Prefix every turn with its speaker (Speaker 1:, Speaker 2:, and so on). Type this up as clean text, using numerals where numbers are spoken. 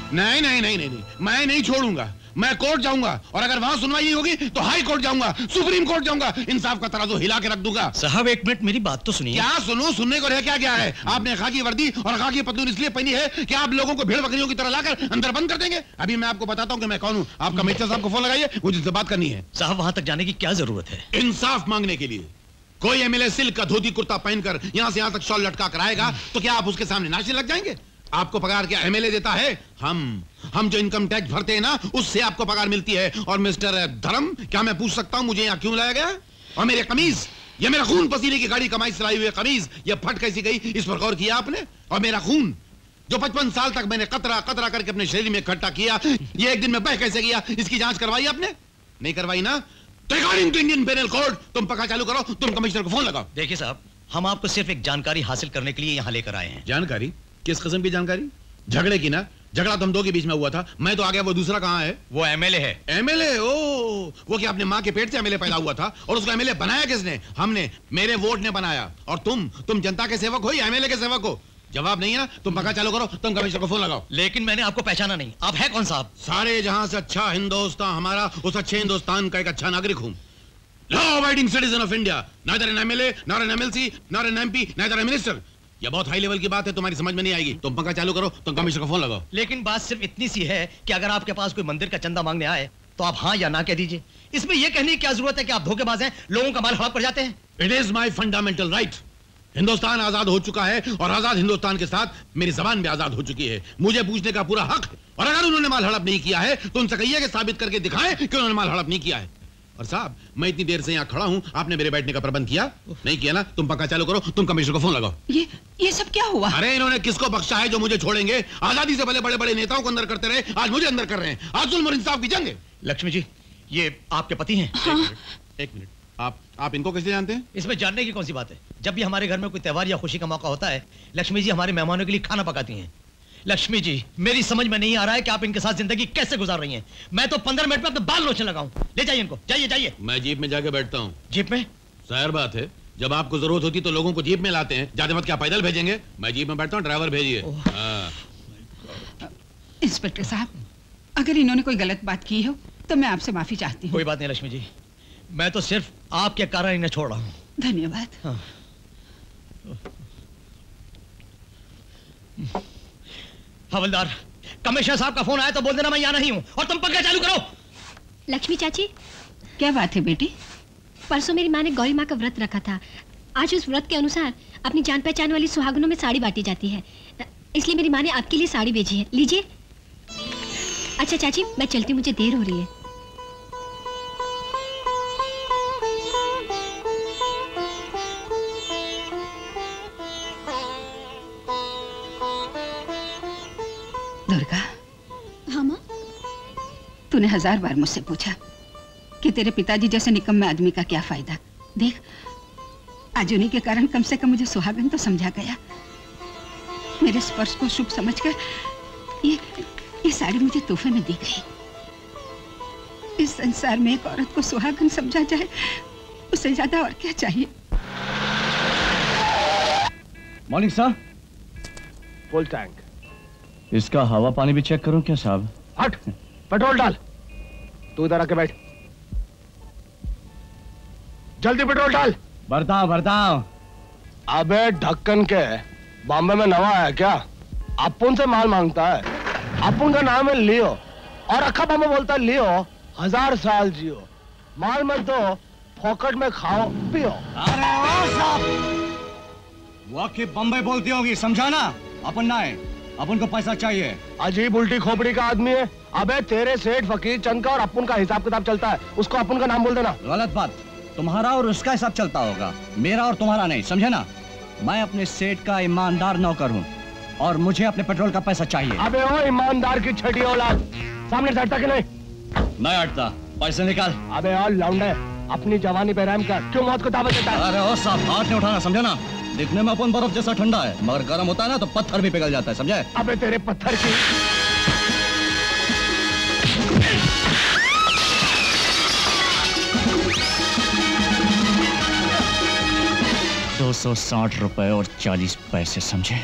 Speaker 1: नहीं नहीं नहीं नहीं, मैं नहीं छोड़ूंगा। मैं कोर्ट जाऊंगा और अगर वहां सुनवाई नहीं होगी तो हाई कोर्ट जाऊंगा, सुप्रीम कोर्ट जाऊंगा, इंसाफ का तराजू हिला के रख दूंगा।
Speaker 2: साहब एक मिनट मेरी बात तो सुनिए।
Speaker 1: क्या सुनो? सुनने को रह क्या गया है? आपने खाकी वर्दी और खाकी पतलून इसलिए पहनी है कि आप लोगों को भेड़ बकरियों की तरह लाकर अंदर बंद कर देंगे। अभी मैं आपको बताता हूँ कि मैं कौन हूँ। आप कमिश्नर साहब को फोन लगाइए, मुझे उनसे बात करनी है।
Speaker 2: साहब वहां तक जाने की क्या जरूरत है?
Speaker 1: इंसाफ मांगने के लिए। कोई एमएलए सिल्क का धोती कुर्ता पहनकर यहाँ से यहाँ तक शॉल लटका कर आएगा तो क्या आप उसके सामने नाचने लग जाएंगे? आपको पगार क्या एमएलए देता है? हम जो इनकम टैक्स भरते हैं ना, उससे आपको पगार मिलती है। और मिस्टर धर्म, क्या मैं पूछ सकता हूं मुझे यहाँ क्यों लाया गया? और मेरे कमीज, ये मेरा खून पसीने की गाड़ी कमाई से लाई हुई कमीज, ये फट कैसी गई, इस पर गौर किया आपने? और मेरा खून जो 55 साल तक मैंने कतरा कतरा करके अपने शरीर में इकट्ठा किया, ये एक दिन में बह कैसे गया? इसकी जांच करवाई आपने? नहीं करवाई ना? तो according to Indian Penal Code तुम पक्का चालू करो, तुम कमिश्नर को फोन लगाओ।
Speaker 2: देखिए साहब, हम आपको सिर्फ एक जानकारी हासिल करने के लिए यहाँ लेकर आए हैं।
Speaker 1: जानकारी? किस किस्म की जानकारी? झगड़े की ना? झगड़ा तो हम दो के बीच में हुआ था, मैं तो आ गया, वो दूसरा कहाँ है?
Speaker 2: वो एमएलए है।
Speaker 1: एमएलए? ओ, वो क्या अपने माँ के पेट से एमएलए पैदा हुआ था? और उसको एमएलए बनाया किसने? हमने, मेरे वोट ने बनाया। और तुम जनता के सेवक हो या एमएलए के सेवक हो? जवाब नहीं है ना? तुम पक्का चालू करो, तुम कमिश्नर को फोन लगाओ।
Speaker 2: लेकिन मैंने आपको पहचाना नहीं, आप है कौन साहब?
Speaker 1: सारे जहां से अच्छा हिंदुस्तान हमारा, उस अच्छे हिंदुस्तान का एक अच्छा नागरिक हूं। Law abiding citizen of India, neither an MLA, not an MLC, not an MP, neither an minister. ये बहुत हाई लेवल की बात है, तुम्हारी समझ में नहीं आएगी। तुम पंखा चालू करो, तुम कमिश्नर को फोन लगाओ।
Speaker 2: लेकिन बात सिर्फ इतनी सी है कि अगर आपके पास कोई मंदिर का चंदा मांगने आए तो आप हाँ या ना कह दीजिए। इसमें यह कहने की क्या जरूरत है कि आप धोखेबाज हैं, लोगों का माल हड़प कर जाते हैं?
Speaker 1: It is my fundamental right. Hindustan आजाद हो चुका है और आजाद हिंदुस्तान के साथ मेरी जबान भी आजाद हो चुकी है। मुझे पूछने का पूरा हक है। और अगर उन्होंने माल हड़प नहीं किया है तो उनसे कहिए कि साबित करके दिखाएं कि उन्होंने माल हड़प नहीं किया है। और साहब, मैं इतनी देर से यहाँ खड़ा हूँ, आपने मेरे बैठने का प्रबंध किया नहीं किया ना? तुम पक्का चालू करो, तुम कमिश्नर को फोन लगाओ।
Speaker 3: ये सब क्या हुआ?
Speaker 1: अरे इन्होंने किसको बख्शा है जो मुझे छोड़ेंगे? आजादी से पहले बड़े बड़े नेताओं को अंदर करते रहे, आज मुझे अंदर कर रहे हैं। आज जुल्म और इंसाफ की जंग है।
Speaker 2: लक्ष्मी जी, ये आपके पति हैं?
Speaker 3: हाँ।
Speaker 1: एक मिनट, आप इनको कैसे जानते हैं?
Speaker 2: इसमें जानने की कौन सी बात है? जब भी हमारे घर में कोई त्योहार या खुशी का मौका होता है, लक्ष्मी जी हमारे मेहमानों के लिए खाना पकाती हैं। लक्ष्मी जी, मेरी समझ में नहीं आ रहा है कि आप इनके साथ जिंदगी कैसे गुजार रही हैं। मैं तो 15 मिनट में अपने बाल नोचने लगाऊं। ले जाइए इनको, जाइए जाइए।
Speaker 1: मैं जीप में जाके बैठता हूँ।
Speaker 2: जीप में?
Speaker 1: जाहिर बात है, जब आपको जरूरत होती तो लोगों को जीप में लाते हैं। ज्यादा मत क्या पैदल भेजेंगे? मैं जीप में बैठता हूँ, ड्राइवर भेजिए।
Speaker 3: इंस्पेक्टर साहब, अगर इन्होंने कोई गलत बात की हो तो मैं आपसे माफी चाहती हूँ।
Speaker 2: कोई बात नहीं लक्ष्मी जी, मैं तो सिर्फ आपके कारण इन्हें छोड़ रहा हूँ।
Speaker 3: धन्यवाद।
Speaker 2: हाँ। हवलदार, कमिश्नर साहब का फोन आया तो बोल देना मैं यहाँ नहीं हूँ, और तुम पंखा चालू करो।
Speaker 4: लक्ष्मी चाची,
Speaker 3: क्या बात है बेटी?
Speaker 4: परसों मेरी माँ ने गौरी माँ का व्रत रखा था। आज उस व्रत के अनुसार अपनी जान पहचान वाली सुहागनों में साड़ी बांटी जाती है, इसलिए मेरी माँ ने आपके लिए साड़ी भेजी है, लीजिए। अच्छा चाची, मैं चलती हूँ, मुझे देर हो रही है।
Speaker 3: दुर्गा।
Speaker 4: हाँ माँ?
Speaker 3: तूने 1000 बार मुझसे पूछा कि तेरे पिताजी जैसे निकम्मे आदमी का क्या फायदा। देख, आज उन्हीं के कारण कम से कम मुझे सुहागन तो समझा गया। मेरे स्पर्श को शुभ समझकर ये साड़ी मुझे तोहफे में दी गई। इस संसार में एक औरत को सुहागन समझा जाए, उससे ज्यादा और क्या चाहिए?
Speaker 5: Morning sir.
Speaker 6: Full tank.
Speaker 5: इसका हवा पानी भी चेक करूं क्या साहब?
Speaker 6: हट, पेट्रोल डाल। तू इधर आके बैठ, जल्दी पेट्रोल डाल।
Speaker 5: भरता हूं।
Speaker 6: अबे ढक्कन के, बॉम्बे में नवा आया क्या? अपुन से माल मांगता है। अपुन का नाम है लियो, और अखा बम्बे बोलता है लियो 1000 साल जियो। माल मत दो, फोकट में खाओ पियो।
Speaker 5: अरे ओ साहब, वाकई बम्बई बोलती होगी, समझा ना? अपन ना है, अपन को पैसा चाहिए।
Speaker 6: अजीब उल्टी खोपड़ी का आदमी है। अबे तेरे सेठ फकीर चंद का और अपुन का हिसाब किताब चलता है, उसको अपुन का नाम बोल देना।
Speaker 5: गलत बात, तुम्हारा और उसका हिसाब चलता होगा, मेरा और तुम्हारा नहीं, समझे ना? मैं अपने सेठ का ईमानदार नौकर हूँ और मुझे अपने पेट्रोल का पैसा चाहिए।
Speaker 6: अबे ओ ईमानदार की छठी औलाद, सामने से हटता कि नहीं?
Speaker 5: नहीं हटता, पैसे निकाल।
Speaker 6: अबे और लौंडे, अपनी जवानी पे रहम कर, क्यों मौत को दावत देता है?
Speaker 5: अरे ओ साहब, हाथ नहीं उठाना, समझे ना? दिखने में अपन बर्फ जैसा ठंडा है, मगर गर्म होता है ना तो पत्थर भी पिघल जाता है, समझे?
Speaker 6: अबे तेरे पत्थर की
Speaker 5: 260 रुपए और 40 पैसे, समझे?